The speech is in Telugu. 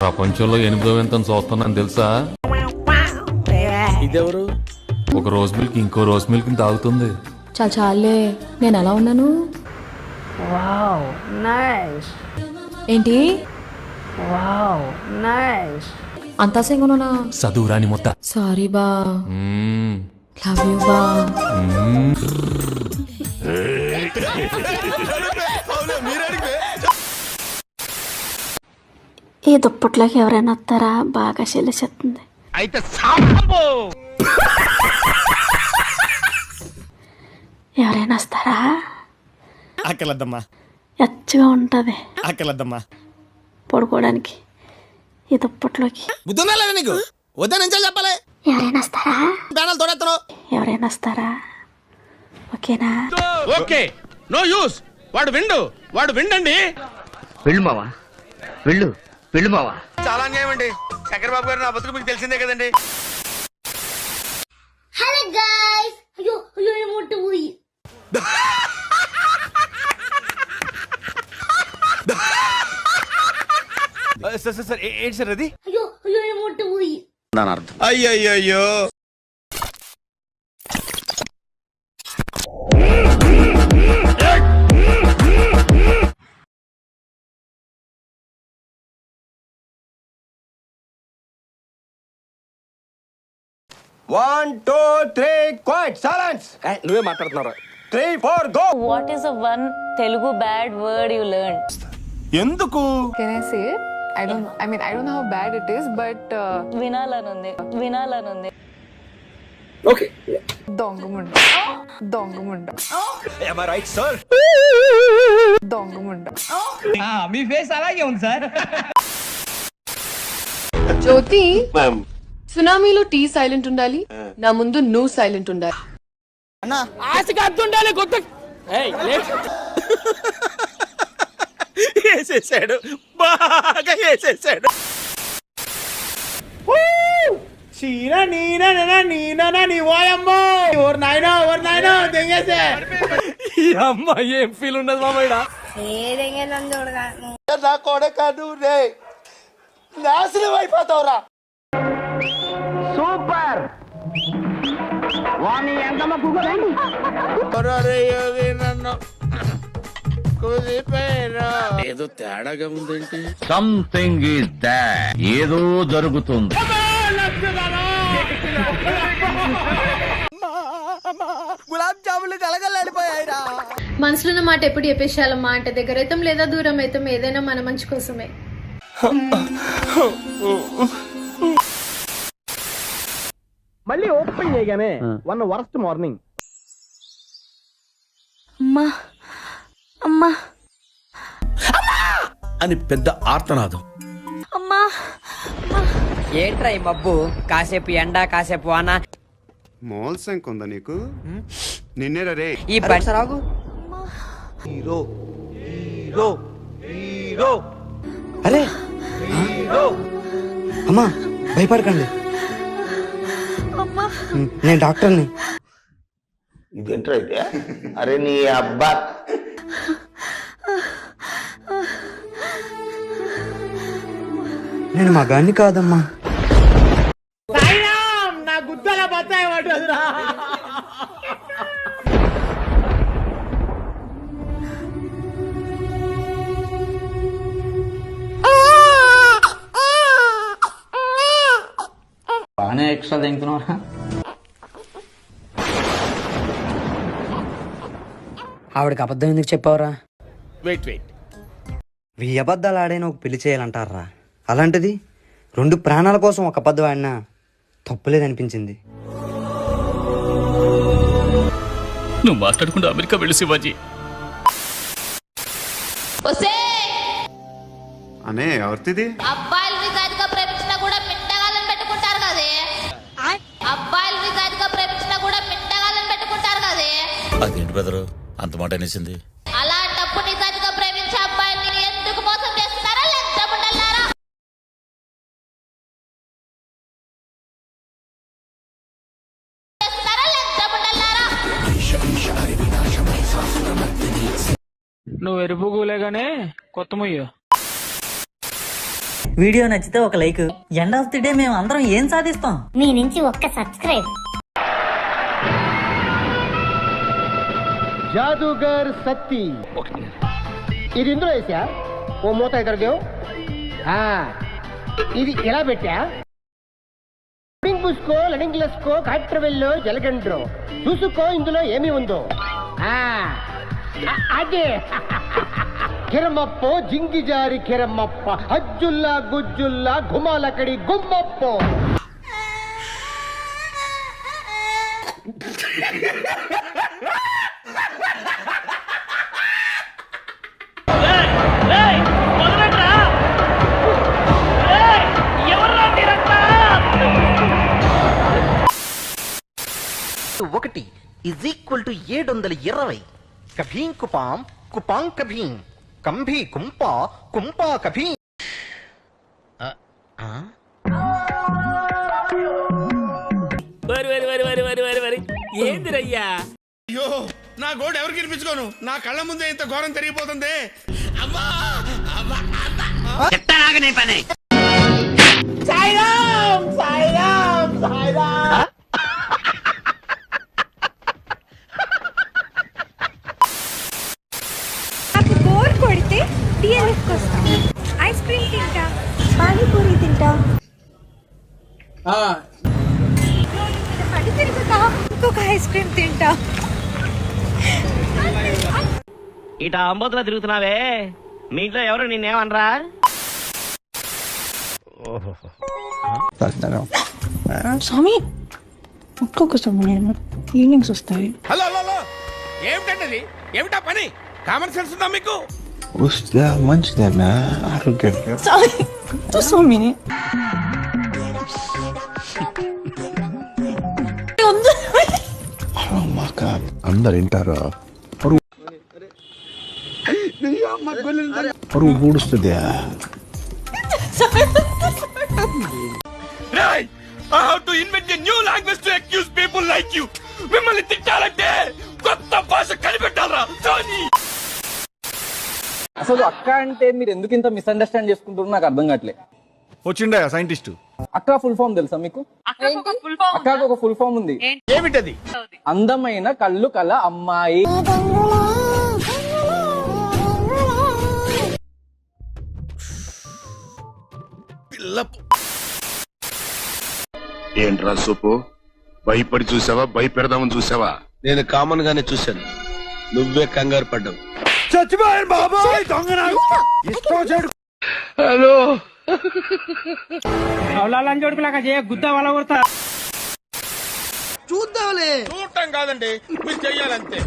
ప్రపంచంలో 8వ వింతను చూస్తున్నాను తెలుసా? ఇదెవరు? ఒక రోజ్ మిల్క్ ఇంకో రోజ్ మిల్క్ తాగుతుంది. చాలే, నేను ఎలా ఉన్నాను? Wow nice. ఏంటి వావ్ నైస్. అంతా సింగనునా? చదువురాని మొత్త. సారీ బా. లవ్ యూ బా. ఈ దుప్పట్లోకి ఎవరైనా వస్తారా? బాగా చెల్లిస్తుంది. అయితే ఎవరైనా వస్తారా? అక్కలద్దమ్మా, ఎచ్చగా ఉంటది అక్కలద్దమ్మా. పడుకోవడానికి ఈ దుప్పట్లోకి. బుద్ధుందా లేదా నీకు? వద్దా నుంచి చెప్పాలి. ఎవరైనా వస్తారా? బ్యానల్ తోడెత్తను. ఎవరైనా వస్తారా? ఓకేనా? Okay, no use. వాడు విండండి. వెళ్ళు మావా, వెళ్ళు వెళ్ళు మావా. చాలా అన్యాయం అండి. శంకర్ బాబు గారు నా బతుకు మీకు తెలిసిందే కదండి. హలో గైస్, అయ్యో అయ్యో ఏమంటూ పోయి సార్ ఏంటి సార్ అది? అయ్యో అయ్యో ఏమంటూ పోయి అయ్యయ్యో. One, two, three, quiet, silence. నువ్వే మాట్లాడుతున్నారా? 3, 4, go. What is the one Telugu bad word you learned? ఎందుకు? Can I say it? I don't know how bad it is, but వినాలనుంది. Okay. దొంగముండ. Am I right, sir? దొంగముండ. మీ ఫేస్ అలాగే ఉంది సార్. జ్యోతి, సునామీలో టీ సైలెంట్ ఉండాలి, నా ముందు నువ్వు సైలెంట్ ఉండాలి. వేసేసాడు, బాగా వేసేసాడు. చీర నీ ఓయమ్మో. ఎవరు నాయనో తెంగేసే. అమ్మ ఏం ఫీల్ ఉన్నది మామయ్య? నా కొడక నువ్వు రే నాశనం అయిపోతావురా. సూపర్. వాణి ఎంతమ్మ కూకోరండి. ఏదో తేడాగా ఉందేంటి? Something is that. ఏదో జరుగుతుంది. గులాబ్ జాములు కలగలాడిపోయాయిరా. మనసులో ఉన్న మాట ఎప్పుడు చెప్పేసాలమ్మా అంటే దగ్గర అయితే లేదా దూరం అయితే ఏదైనా మన మంచి కోసమే. మళ్ళీ ఓపెన్ చేయగానే వన్ వరస్ట్ మార్నింగ్. అమ్మా అమ్మా అని పెద్ద ఆర్తనాదం. అమ్మా. ఏంట్రా ఈ మబ్బు? కాసేపు ఎండ కాసేపు వాన. మోల్సంక్ ఉందా నీకు? నిన్నేరా రే. ఈ పరిసరాగు హీరో హీరో హీరో. అరే అమ్మా భయపడకండి, నేను డాక్టర్ని. ఇదేంట్రా అయితే? అరే నీ అబ్బా. నేను మగాన్ని కాదమ్మా. నా గుద్దల బత్తాయి పట్టదురా. బాగానే ఎక్స్ట్రా తింటున్నారా? ఆవిడకి అబద్ధం ఎందుకు చెప్పావురా? వెయిట్ 1000 అబద్ధాలు ఆడైనా ఒక పెళ్లి చేయాలంటారా? అలాంటిది 2 ప్రాణాల కోసం ఒక అబద్ధం ఆడినా తప్పులేదనిపించింది. నువ్వు మాట్లాడకుండా అమెరికా వెళ్ళి శివాజీ. అనే ఎవరిది? అబ్బాయిలు నిజాయితీగా ప్రేమించినా కూడా మిట్టగాళ్ళని పెట్టుకుంటారు కదే. అబ్బాయిలు నిజాయితీగా ప్రేమించినా కూడా మిట్టగాళ్ళని పెట్టుకుంటారు కదే. అదేంటి బెదరు అంత మాట అనేసింది? అలాంటప్పుడు నిజాయితీగా ప్రేమించే అబ్బాయిని ఎందుకు మోసం చేస్తున్నారా? లెక్కముండలారా. నువ్వు ఎరుపుగులేగానే కొత్త మొయ్య. వీడియో నచ్చితే ఒక like. End of the day మేము అందరం ఏం సాధిస్తాం? మీ నుంచి ఒక్క సబ్స్క్రైబ్. జాదుగర్ సత్తి ఇది ఇందులో వేసా ఓ మూత ఎదురుదేవు ఇది ఎలా పెట్టా పుసుకో లడింగ్ గ్లాస్కో కాట్రవెల్లో జలగండ్రో చూసుకో ఇందులో ఏమి ఉందో అదే కిరమప్పో జింగిజారి కిరమప్ప అజ్జుల్లా గుజ్జుల్లా గుమాలకడి గుమ్మప్పో. ఒకటి ఈజ్ ఈక్వల్ టు 720. కభీం కుపాం కుపాం కభీం కంభీ కుంపా కుంపా కభీం. ఏందిరయ్యా? అయ్యో నా గోడు ఎవరికి వినిపించుకోను, నా కళ్ళ ముందే ఇంత ఘోరం తిరిగిపోతుంది. అమ్మా పని సాయిరామ్ సాయిరామ్ సాయిరామ్. నాకు బోర్ కొడితే టీఎల్ఎఫ్ వస్తా, ఐస్ క్రీమ్ తింటా, పానీపూరి తింటా, పడి తిరుగుతా, ఇంకొక ఐస్ క్రీమ్ తింటా. ఇట అంబోతులా తిరుగుతున్నావే, మీ ఇంట్లో ఎవరు నిన్నేమనరా? స్వామి ఒక్కొక్క సమయం ఫీలింగ్స్ వస్తాయి. హలో హలో హలో ఏమిటండి ఏమిటా పని? కామన్ సెన్స్ ఉందా మీకు? మంచిదేనా ఆరోగ్యంగా? స్వామి అందరు వింటారా? పరువు పూడుస్తుంది. I have to invent a new language to accuse people like you. మిమ్మల్ని తిట్టాలంటే కొత్త భాష కనిపెట్టాలరా సోనీ. అసలు అక్క అంటే మీరు ఎందుకు ఇంత మిస్అండర్స్టాండ్ చేసుకుంటారో నాకు అర్థం కావట్లేదు. వచ్చిండా సైంటిస్ట్? అక్క ఫుల్ ఫామ్ తెలుసా మీకు? అక్కకు ఒక ఫుల్ ఫామ్ ఉంది. ఏమిటది? అందమైన కళ్ళు కల అమ్మాయి. ఏంట్రా సూపు, భయపడి చూసావా భయపెడదామని చూసావా? నేను కామన్ గానే చూశాను, నువ్వే కంగారు పడ్డావు. చచ్చిపోయాను బాబాయ్ దొంగ. హలో గుద్దా వాళ్ళ చూడటం కాదండి, మీరు చెయ్యాలంతే.